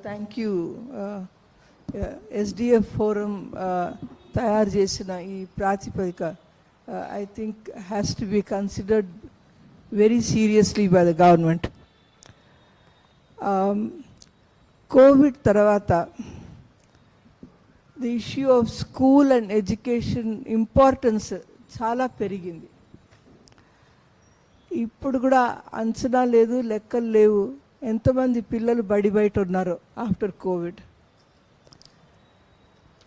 Thank you. SDF forum తయారు చేసిన ఈ ప్రాతిపదిక I think has to be considered very seriously by the government. Covid తర్వాత the issue of school and education importance చాలా పెరిగింది. ఇప్పుడు కూడా అంచనా లేదు, లెక్కలు లేవు ఎంతమంది పిల్లలు బయట ఉన్నారో ఆఫ్టర్ కోవిడ్.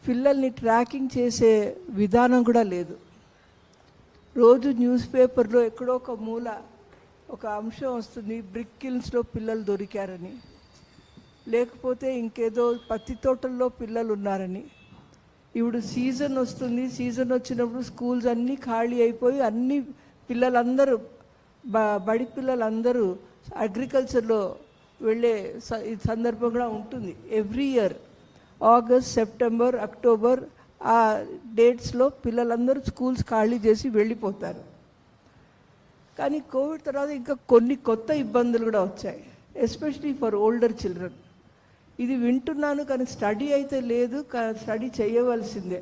పిల్లల్ని ట్రాకింగ్ చేసే విధానం కూడా లేదు. రోజు న్యూస్ పేపర్లో ఎక్కడో ఒక మూల ఒక అంశం వస్తుంది, బ్రిక్ కిల్స్లో పిల్లలు దొరికారని, లేకపోతే ఇంకేదో పత్తి తోటల్లో పిల్లలు ఉన్నారని. ఇప్పుడు సీజన్ వస్తుంది, సీజన్ వచ్చినప్పుడు స్కూల్స్ అన్నీ ఖాళీ అయిపోయి అన్ని పిల్లలందరూ బడి పిల్లలందరూ అగ్రికల్చర్లో వెళ్ళే సందర్భం కూడా ఉంటుంది. Every year August, September, October ఆ డేట్స్లో పిల్లలందరూ స్కూల్స్ ఖాళీ చేసి వెళ్ళిపోతారు. కానీ కోవిడ్ తర్వాత ఇంకా కొన్ని కొత్త ఇబ్బందులు కూడా వచ్చాయి, ఎస్పెషలీ ఫర్ ఓల్డర్ చిల్డ్రన్. ఇది వింటున్నాను కానీ స్టడీ అయితే లేదు, స్టడీ చేయవలసిందే.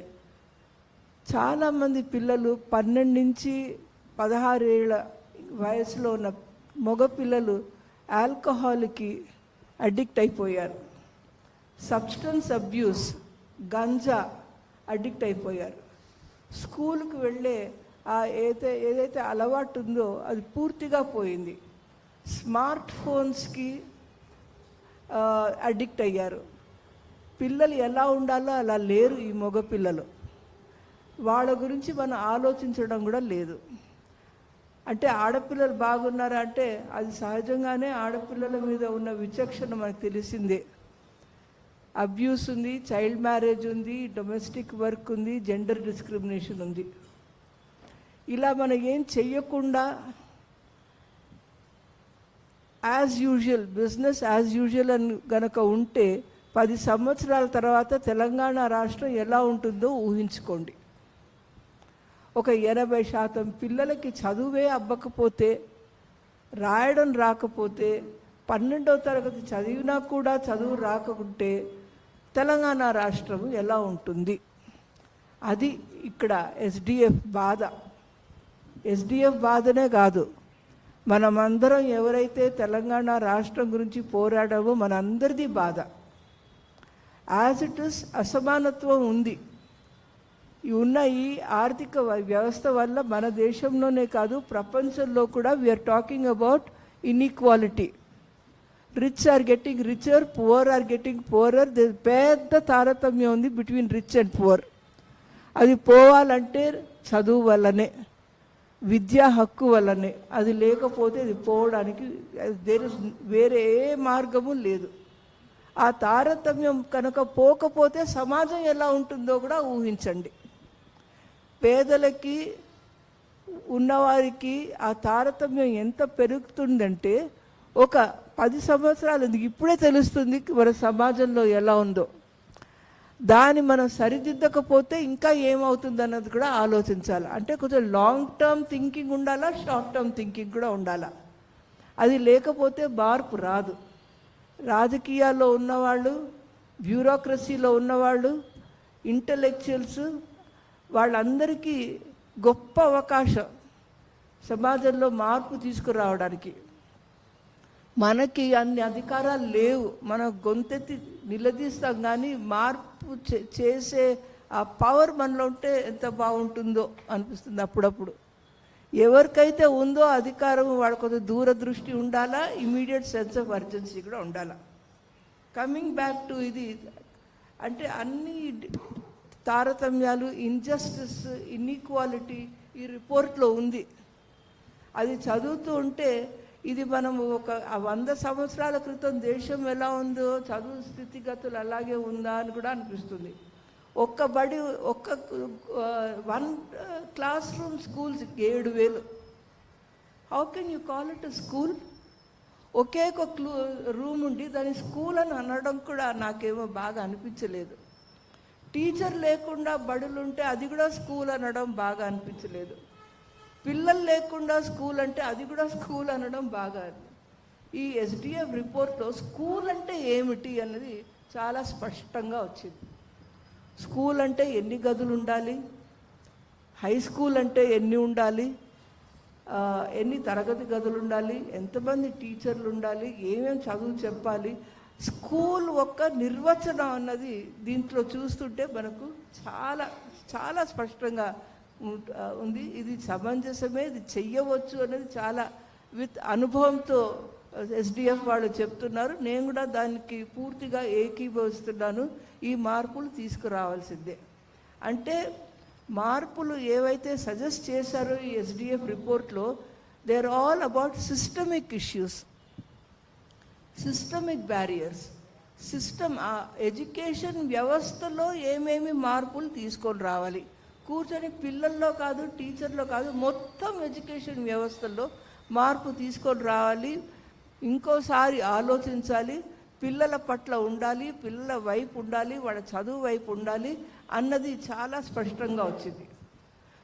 చాలామంది పిల్లలు 12 నుంచి 16 ఏళ్ళ వయసులో ఉన్న మగపిల్లలు ఆల్కహాల్కి అడిక్ట్ అయిపోయారు, సబ్స్టెన్స్ అబ్యూస్ గంజా అడిక్ట్ అయిపోయారు. స్కూల్కి వెళ్ళే ఏదైతే అలవాటు ఉందో అది పూర్తిగా పోయింది. స్మార్ట్ ఫోన్స్కి అడిక్ట్ అయ్యారు. పిల్లలు ఎలా ఉండాలో అలా లేరు ఈ మగపిల్లలు. వాళ్ళ గురించి మనం ఆలోచించడం కూడా లేదు. అంటే ఆడపిల్లలు బాగున్నారా అంటే అది సహజంగానే ఆడపిల్లల మీద ఉన్న విచక్షణ మనకు తెలిసిందే. అబ్యూస్ ఉంది, చైల్డ్ మ్యారేజ్ ఉంది, డొమెస్టిక్ వర్క్ ఉంది, జెండర్ డిస్క్రిమినేషన్ ఉంది. ఇలా మనం ఏం చెయ్యకుండా as usual business as usual అని గనక ఉంటే 10 సంవత్సరాల తర్వాత తెలంగాణ రాష్ట్రం ఎలా ఉంటుందో ఊహించుకోండి. ఒక 80% పిల్లలకి చదువే అవ్వకపోతే, రాయడం రాకపోతే, 12వ తరగతి చదివినా కూడా చదువు రాకుంటే తెలంగాణ రాష్ట్రం ఎలా ఉంటుంది? అది ఇక్కడ SDF బాధ. SDF బాధనే కాదు, మనమందరం ఎవరైతే తెలంగాణ రాష్ట్రం గురించి పోరాడామో మనందరిది బాధ. యాజ్ ఇట్ ఇస్ అసమానత్వం ఉంది. ఉన్న ఈ ఆర్థిక వ్యవస్థ వల్ల మన దేశంలోనే కాదు ప్రపంచంలో కూడా we are talking about inequality. Rich are getting richer, poor are getting poorer. పెద్ద తారతమ్యం ఉంది బిట్వీన్ రిచ్ అండ్ పువర్. అది పోవాలంటే చదువు వల్లనే, విద్యా హక్కు వల్లనే. అది లేకపోతే అది పోవడానికి వేరే ఏ మార్గము లేదు. ఆ తారతమ్యం కనుక పోకపోతే సమాజం ఎలా ఉంటుందో కూడా ఊహించండి. పేదలకి ఉన్నవారికి ఆ తారతమ్యం ఎంత పెరుగుతుందంటే ఒక 10 సంవత్సరాలు ఇప్పుడే తెలుస్తుంది మన సమాజంలో ఎలా ఉందో. దాన్ని మనం సరిదిద్దకపోతే ఇంకా ఏమవుతుంది అన్నది కూడా ఆలోచించాలి. అంటే కొంచెం లాంగ్ టర్మ్ థింకింగ్ ఉండాలా, షార్ట్ టర్మ్ థింకింగ్ కూడా ఉండాలా. అది లేకపోతే మార్పు రాదు. రాజకీయాల్లో ఉన్నవాళ్ళు, బ్యూరోక్రసీలో ఉన్నవాళ్ళు, ఇంటలెక్చువల్స్ వాళ్ళందరికీ గొప్ప అవకాశం సమాజంలో మార్పు తీసుకురావడానికి. మనకి అన్ని అధికారాలు లేవు, మనం గొంతెత్తి నిలదీస్తాం, కానీ మార్పు చేసే ఆ పవర్ మనలో ఉంటే ఎంత బాగుంటుందో అనిపిస్తుంది అప్పుడప్పుడు. ఎవరికైతే ఉందో అధికారం వాళ్ళ కొంచెం దూరదృష్టి ఉండాలా, ఇమీడియట్ సెన్స్ ఆఫ్ అర్జెన్సీ కూడా ఉండాలా. కమింగ్ బ్యాక్ టు ఇది అంటే అన్ని తారతమ్యాలు, ఇన్జస్టిస్, ఇన్ఈక్వాలిటీ ఈ రిపోర్ట్లో ఉంది. అది చదువుతూ ఉంటే ఇది మనం ఒక 100 సంవత్సరాల క్రితం దేశం ఎలా ఉందో చదువు స్థితిగతులు అలాగే ఉందా అని కూడా అనిపిస్తుంది. ఒక్క 1 classroom schools 7,000. How can you call it school? ఒకే ఒక రూమ్ ఉండి దాని స్కూల్ అని అనడం కూడా నాకేమో బాగా అనిపించలేదు. టీచర్ లేకుండా బడులుంటే అది కూడా స్కూల్ అనడం బాగా అనిపించలేదు. పిల్లలు లేకుండా స్కూల్ అంటే అది కూడా స్కూల్ అనడం బాగా. ఈ ఎస్డిఎఫ్ రిపోర్ట్లో స్కూల్ అంటే ఏమిటి అన్నది చాలా స్పష్టంగా వచ్చింది. స్కూల్ అంటే ఎన్ని గదులు ఉండాలి, హై స్కూల్ అంటే ఎన్ని ఉండాలి, ఎన్ని తరగతి గదులు ఉండాలి, ఎంతమంది టీచర్లు ఉండాలి, ఏమేమి చదువు చెప్పాలి, స్కూల్ ఒక్క నిర్వచనం అన్నది దీంట్లో చూస్తుంటే మనకు చాలా చాలా స్పష్టంగా ఉంది. ఇది సమంజసమే, ఇది చెయ్యవచ్చు అనేది చాలా విత్ అనుభవంతో ఎస్డిఎఫ్ వాళ్ళు చెప్తున్నారు. నేను కూడా దానికి పూర్తిగా ఏకీభవిస్తున్నాను. ఈ మార్పులు తీసుకురావాల్సిందే. అంటే మార్పులు ఏవైతే సజెస్ట్ చేశారో ఈ ఎస్డిఎఫ్ రిపోర్ట్లో, they are all about systemic issues, systemic barriers. Education వ్యవస్థలో ఏమేమి మార్పులు తీసుకొని రావాలి, కూర్చొని పిల్లల్లో కాదు, టీచర్లో కాదు, మొత్తం ఎడ్యుకేషన్ వ్యవస్థలో మార్పు తీసుకొని రావాలి. ఇంకోసారి ఆలోచించాలి, పిల్లల పట్ల ఉండాలి, పిల్లల వైపు ఉండాలి, వాళ్ళ చదువు వైపు ఉండాలి అన్నది చాలా స్పష్టంగా వచ్చింది.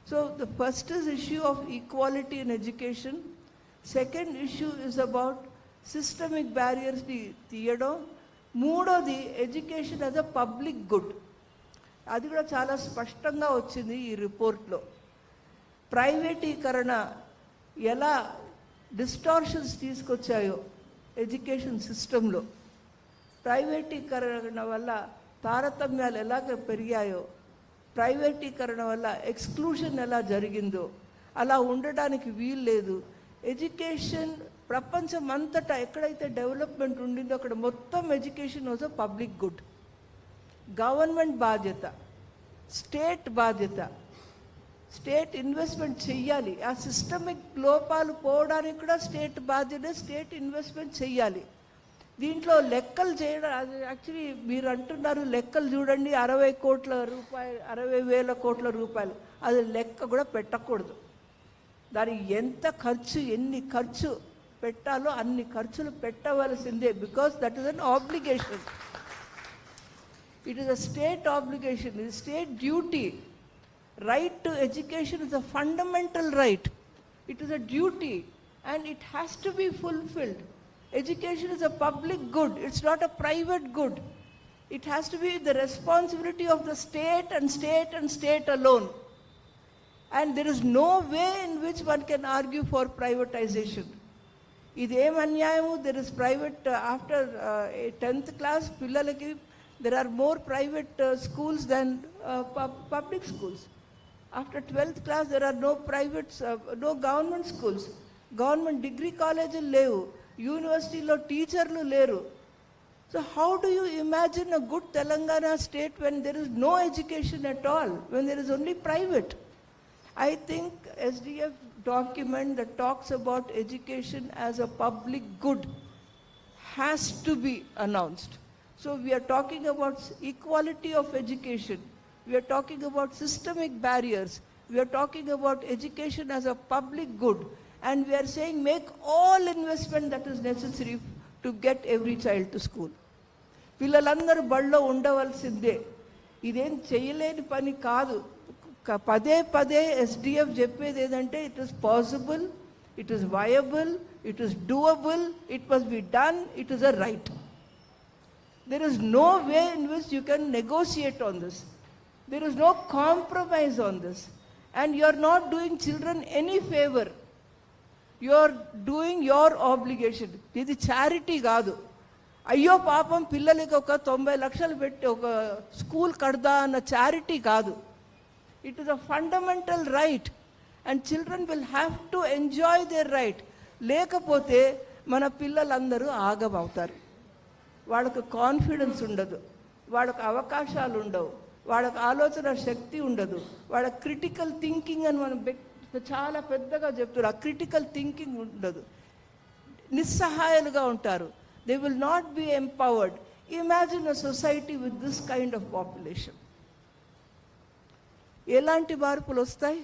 So the first is issue of equality in education. Second issue is about systemic బ్యారియర్స్ని తీయడం. మూడోది education as a public good. అది కూడా చాలా స్పష్టంగా వచ్చింది ఈ రిపోర్ట్లో. ప్రైవేటీకరణ ఎలా డిస్టార్షన్స్ తీసుకొచ్చాయో ఎడ్యుకేషన్ సిస్టంలో, ప్రైవేటీకరణ వల్ల తారతమ్యాలు ఎలాగ పెరిగాయో, ప్రైవేటీకరణ వల్ల ఎక్స్క్లూషన్ ఎలా జరిగిందో అలా ఉండడానికి వీలు లేదు. ఎడ్యుకేషన్ ప్రపంచం అంతటా ఎక్కడైతే డెవలప్మెంట్ ఉండిందో అక్కడ మొత్తం education was a public good. Government బాధ్యత, స్టేట్ బాధ్యత, స్టేట్ ఇన్వెస్ట్మెంట్ చెయ్యాలి. ఆ సిస్టమిక్ లోపాలు పోవడానికి కూడా స్టేట్ బాధ్యత, స్టేట్ ఇన్వెస్ట్మెంట్ చెయ్యాలి. దీంట్లో లెక్కలు చేయడం, అది యాక్చువల్లీ మీరు అంటున్నారు లెక్కలు చూడండి 60 కోట్ల రూపాయలు, 60,000 కోట్ల రూపాయలు, అది లెక్క కూడా పెట్టకూడదు. దానికి ఎంత ఖర్చు, ఎన్ని ఖర్చు పెట్టాలో అన్ని ఖర్చులు పెట్టవలసిందే. Because that is an obligation. It is a state obligation, ఇది state duty. Right to education is a fundamental right. It is a duty and it has to be fulfilled. Education is a public good. It's not a private good. It has to be the responsibility of the state and state and state alone. And there is no way in which one can argue for privatization. Idem anyayamu. There is private after 10th class pillalaki there are more private schools than public schools. After 12th class there are no private, no government schools. Government degree colleges levu, university lo teacherlu leru. So how do you imagine a good Telangana state when there is no education at all, when there is only private? I think SDF document that talks about education as a public good has to be announced. So we are talking about equality of education. We are talking about systemic barriers. We are talking about education as a public good. And we are saying make all investment that is necessary to get every child to school. పిల్లలందరూ బడిలో ఉండవలసిందే. ఇదేం చేయలేని పని కాదు. పదే పదే SDF చెప్పేది ఏదంటే it is possible, it is viable, it is doable, it must be done, it is a right. There is no way in which you can negotiate on this. There is no compromise on this. And you are not doing children any favor. You are doing your obligation. This is charity kaadu. Ayyo paapam pillaliki oka 90 lakshalu petti oka school kadda anna charity kaadu. It is a fundamental right. And children will have to enjoy their right. Lekapothe mana pillalandaru aagavavtaru. వాళ్ళకు confidence ఉండదు, వాళ్ళకు అవకాశాలు ఉండవు, వాళ్ళకు ఆలోచన శక్తి ఉండదు, వాళ్ళ critical thinking అని మనం చాలా పెద్దగా చెప్తున్నారు. ఆ క్రిటికల్ థింకింగ్ ఉండదు, నిస్సహాయాలుగా ఉంటారు. They will not be empowered. Imagine a society with this kind of population. ఎలాంటి మార్పులు వస్తాయి?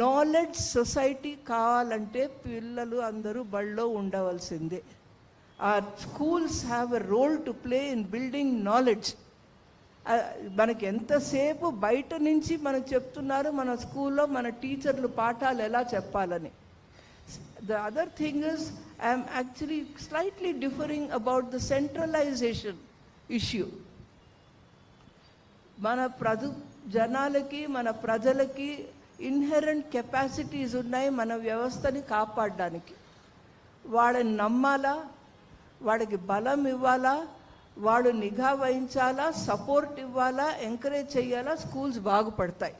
నాలెడ్జ్ సొసైటీ కావాలంటే పిల్లలు అందరూ బడిలో ఉండవలసిందే. Our schools have a role to play in building knowledge. మనకి ఎంతసేపు బయట నుంచి మనకు చెప్తున్నారు మన స్కూల్లో మన టీచర్లు పాఠాలు ఎలా చెప్పాలని. The other thing is, I am actually slightly differing about the centralization issue. మన జనాలకి మన ప్రజలకి ఇన్హెరెంట్ కెపాసిటీస్ ఉన్నాయి మన వ్యవస్థని కాపాడడానికి. వాడిని నమ్మాలా, వాడికి బలం ఇవ్వాలా, వాడు నిఘా వహించాలా, సపోర్ట్ ఇవ్వాలా, ఎంకరేజ్ చేయాలా, స్కూల్స్ బాగుపడతాయి.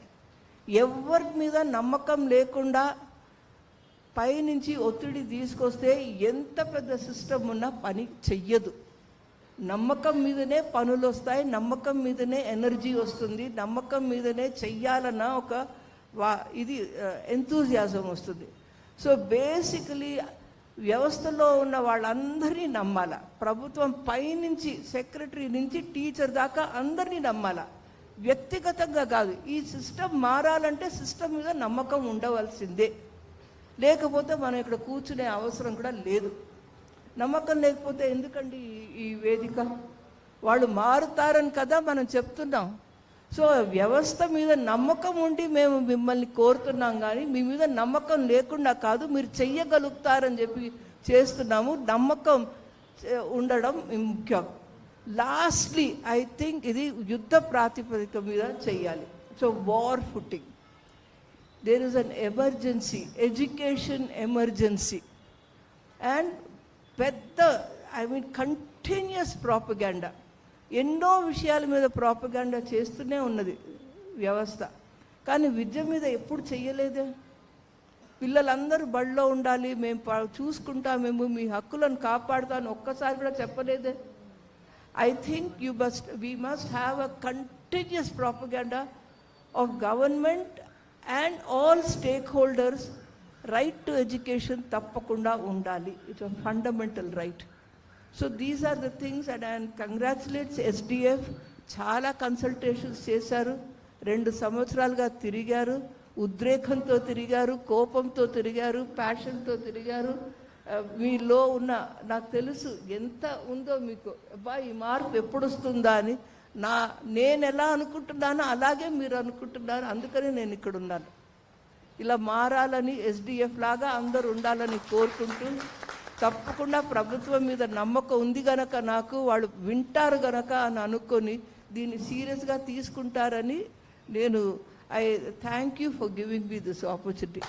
ఎవరి మీద నమ్మకం లేకుండా పైనుంచి ఒత్తిడి తీసుకొస్తే ఎంత పెద్ద సిస్టమ్ ఉన్నా పని చెయ్యదు. నమ్మకం మీదనే పనులు వస్తాయి, నమ్మకం మీదనే ఎనర్జీ వస్తుంది, నమ్మకం మీదనే చెయ్యాలన్న ఒక ఇది ఎంతూజియాజం వస్తుంది. సో బేసికలీ వ్యవస్థలో ఉన్న వాళ్ళందరినీ నమ్మాల. ప్రభుత్వం పైనుంచి సెక్రటరీ నుంచి టీచర్ దాకా అందరినీ నమ్మాల, వ్యక్తిగతంగా కాదు. ఈ సిస్టమ్ మారాలంటే సిస్టమ్ మీద నమ్మకం ఉండవలసిందే, లేకపోతే మనం ఇక్కడ కూర్చునే అవసరం కూడా లేదు. నమ్మకం లేకపోతే ఎందుకండి ఈ వేదిక? వాళ్ళు మారుతారని కదా మనం చెప్తున్నాం. సో వ్యవస్థ మీద నమ్మకం ఉండి మేము మిమ్మల్ని కోరుతున్నాం, కానీ మీ మీద నమ్మకం లేకుండా కాదు, మీరు చెయ్యగలుగుతారని చెప్పి చేస్తున్నాము. నమ్మకం ఉండడం ముఖ్యం. లాస్ట్లీ ఐ థింక్ ఇది యుద్ధ ప్రాతిపదిక మీద చెయ్యాలి. So war footing, there is an emergency, education emergency. And పెద్ద కంటిన్యూస్ ప్రాపగాండా, ఎన్నో విషయాల మీద ప్రాపగాండా చేస్తూనే ఉన్నది వ్యవస్థ, కానీ విద్య మీద ఎప్పుడు చెయ్యలేదే. పిల్లలందరూ బడిలో ఉండాలి, మేము చూసుకుంటామేమో, మీ హక్కులను కాపాడుతాను ఒక్కసారి కూడా చెప్పలేదే. I think we must have a continuous propaganda of government and all stakeholders. Right to education తప్పకుండా ఉండాలి, it's a fundamental right. So these are the things and I congratulates SDF. చాలా కన్సల్టేషన్స్ చేశారు, 2 సంవత్సరాలుగా తిరిగారు, ఉద్రేకంతో తిరిగారు, కోపంతో తిరిగారు, ప్యాషన్తో తిరిగారు. మీలో ఉన్న నాకు తెలుసు ఎంత ఉందో మీకు, అబ్బా ఈ మార్పు ఎప్పుడు వస్తుందా అని. నేను ఎలా అనుకుంటున్నానో అలాగే మీరు అనుకుంటున్నారు, అందుకని నేను ఇక్కడ ఉన్నాను. ఇలా మారాలని SDF లాగా అందరూ ఉండాలని కోరుకుంటూ, తప్పకుండా ప్రభుత్వం మీద నమ్మకం ఉంది గనక నాకు, వాళ్ళు వింటారు గనక అని అనుకొని దీన్ని సీరియస్గా తీసుకుంటారని నేను I thank you for giving me this opportunity.